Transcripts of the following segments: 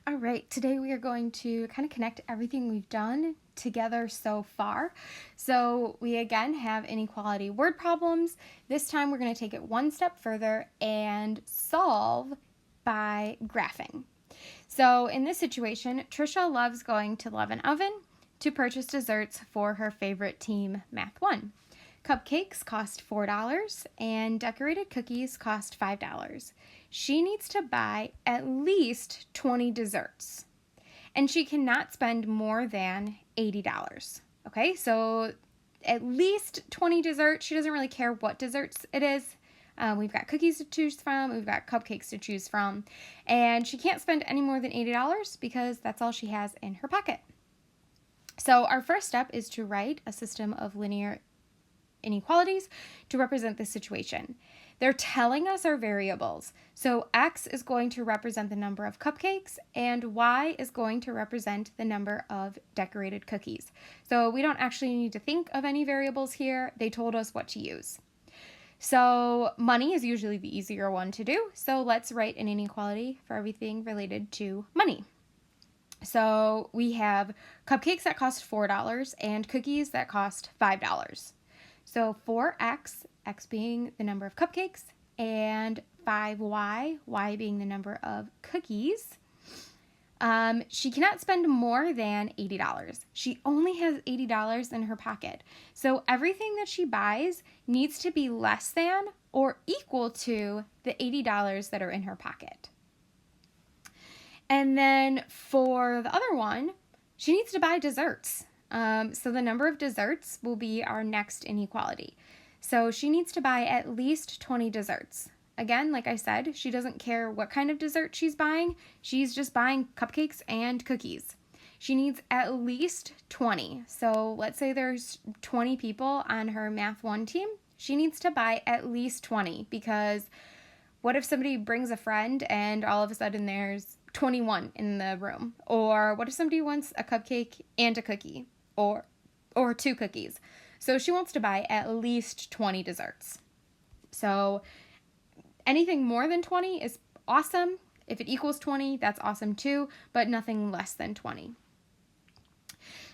All right, today we are going to kind of connect everything we've done together so far. So we again have inequality word problems. This time we're going to take it one step further and solve by graphing. So in this situation, Trisha loves going to Love and Oven to purchase desserts for her favorite team, Math 1. Cupcakes cost $4 and decorated cookies cost $5. She needs to buy at least 20 desserts, and she cannot spend more than $80. Okay, so at least 20 desserts. She doesn't really care what desserts it is. We've got cookies to choose from, we've got cupcakes to choose from, and she can't spend any more than $80 because that's all she has in her pocket. So our first step is to write a system of linear inequalities to represent this situation. They're telling us our variables. So x is going to represent the number of cupcakes and y is going to represent the number of decorated cookies. So we don't actually need to think of any variables here. They told us what to use. So money is usually the easier one to do. So let's write an inequality for everything related to money. So we have cupcakes that cost $4 and cookies that cost $5. So 4x, x being the number of cupcakes, and 5y, y being the number of cookies. She cannot spend more than $80. She only has $80 in her pocket. So everything that she buys needs to be less than or equal to the $80 that are in her pocket. And then for the other one, she needs to buy desserts. So the number of desserts will be our next inequality. So she needs to buy at least 20 desserts. Again, like I said, she doesn't care what kind of dessert she's buying. She's just buying cupcakes and cookies. She needs at least 20. So let's say there's 20 people on her Math 1 team. She needs to buy at least 20 because what if somebody brings a friend and all of a sudden there's 21 in the room? Or what if somebody wants a cupcake and a cookie? Or 2 cookies. So she wants to buy at least 20 desserts. So anything more than 20 is awesome. If it equals 20, that's awesome too, but nothing less than 20.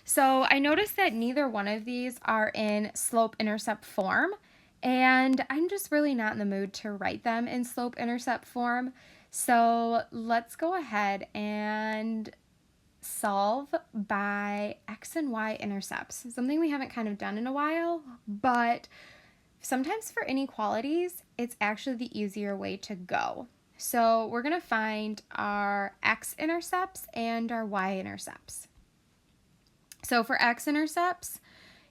So I noticed that neither one of these are in slope-intercept form, and I'm just really not in the mood to write them in slope-intercept form. So let's go ahead and solve by x and y intercepts, something we haven't kind of done in a while, but sometimes for inequalities, it's actually the easier way to go. So we're going to find our x-intercepts and our y-intercepts. So for x-intercepts,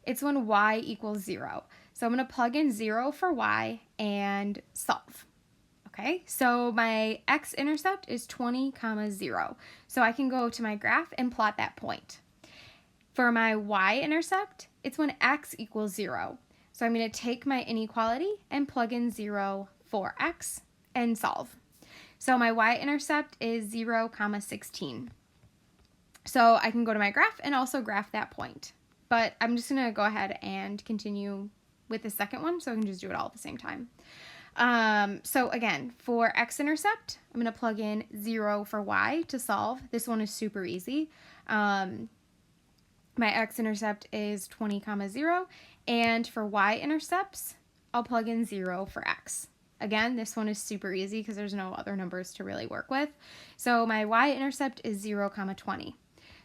it's when y equals 0. So I'm going to plug in 0 for y and solve. Okay, so my x-intercept is 20, 0. So I can go to my graph and plot that point. For my y-intercept, it's when x equals 0. So I'm going to take my inequality and plug in 0 for x and solve. So my y-intercept is 0, 16. So I can go to my graph and also graph that point. But I'm just going to go ahead and continue with the second one so I can just do it all at the same time. So again, for x-intercept, I'm going to plug in 0 for y to solve. This one is super easy. My x-intercept is 20, 0. And for y-intercepts, I'll plug in 0 for x. Again, this one is super easy because there's no other numbers to really work with. So my y-intercept is 0, 20.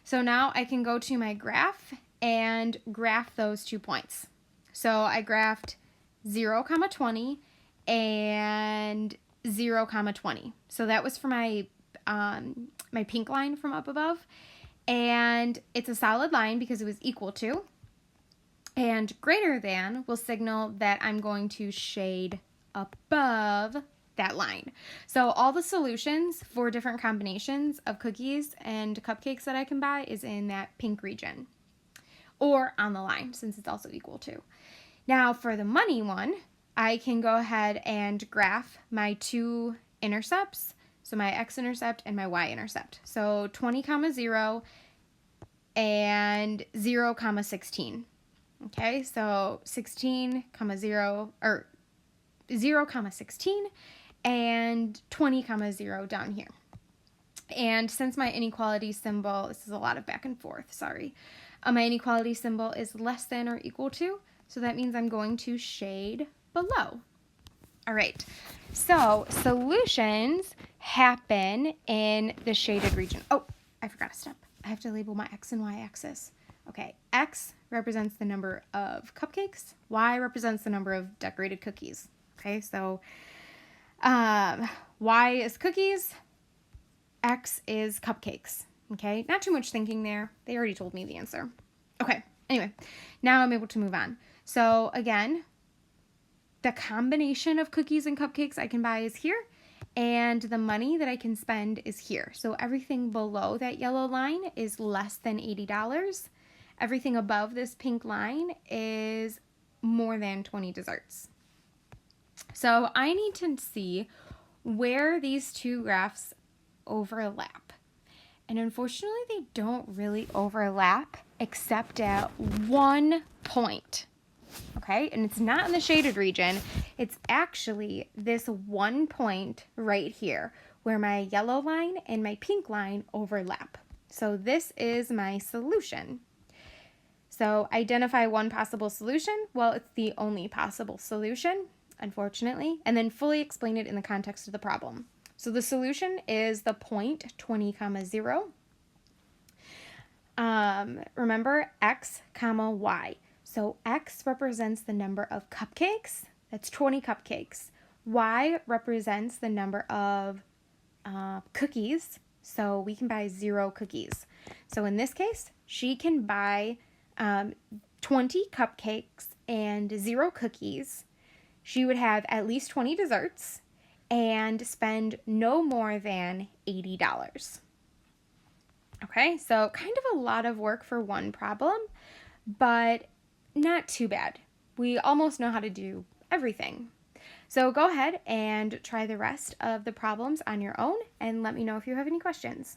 So now I can go to my graph and graph those 2 points. So I graphed 0, 20 and 0, 20. So that was for my my pink line from up above. And it's a solid line because it was equal to. And greater than will signal that I'm going to shade above that line. So all the solutions for different combinations of cookies and cupcakes that I can buy is in that pink region. Or on the line, since it's also equal to. Now for the money one, I can go ahead and graph my 2 intercepts, so my x-intercept and my y-intercept. So 20, 0 and 0, 16. Okay, so 16, 0, or 0, 16 and 20, 0 down here. And since my inequality symbol, this is a lot of back and forth, sorry. My inequality symbol is less than or equal to, so that means I'm going to shade below. All right, so solutions happen in the shaded region. Oh, I forgot a step. I have to label my X and Y axis. Okay, X represents the number of cupcakes. Y represents the number of decorated cookies. Okay, so Y is cookies. X is cupcakes. Okay, not too much thinking there. They already told me the answer. Okay, anyway, now I'm able to move on. So again, the combination of cookies and cupcakes I can buy is here, and the money that I can spend is here. So everything below that yellow line is less than $80. Everything above this pink line is more than 20 desserts. So I need to see where these two graphs overlap. And unfortunately, they don't really overlap except at one point. Okay, and it's not in the shaded region. It's actually this one point right here where my yellow line and my pink line overlap. So this is my solution. So identify one possible solution. Well, it's the only possible solution, unfortunately, and then fully explain it in the context of the problem. So the solution is the point 20, 0. Remember X, Y. So X represents the number of cupcakes. That's 20 cupcakes. Y represents the number of cookies. So we can buy 0 cookies. So in this case, she can buy 20 cupcakes and 0 cookies. She would have at least 20 desserts and spend no more than $80. Okay, so kind of a lot of work for one problem, but not too bad. We almost know how to do everything. So go ahead and try the rest of the problems on your own and let me know if you have any questions.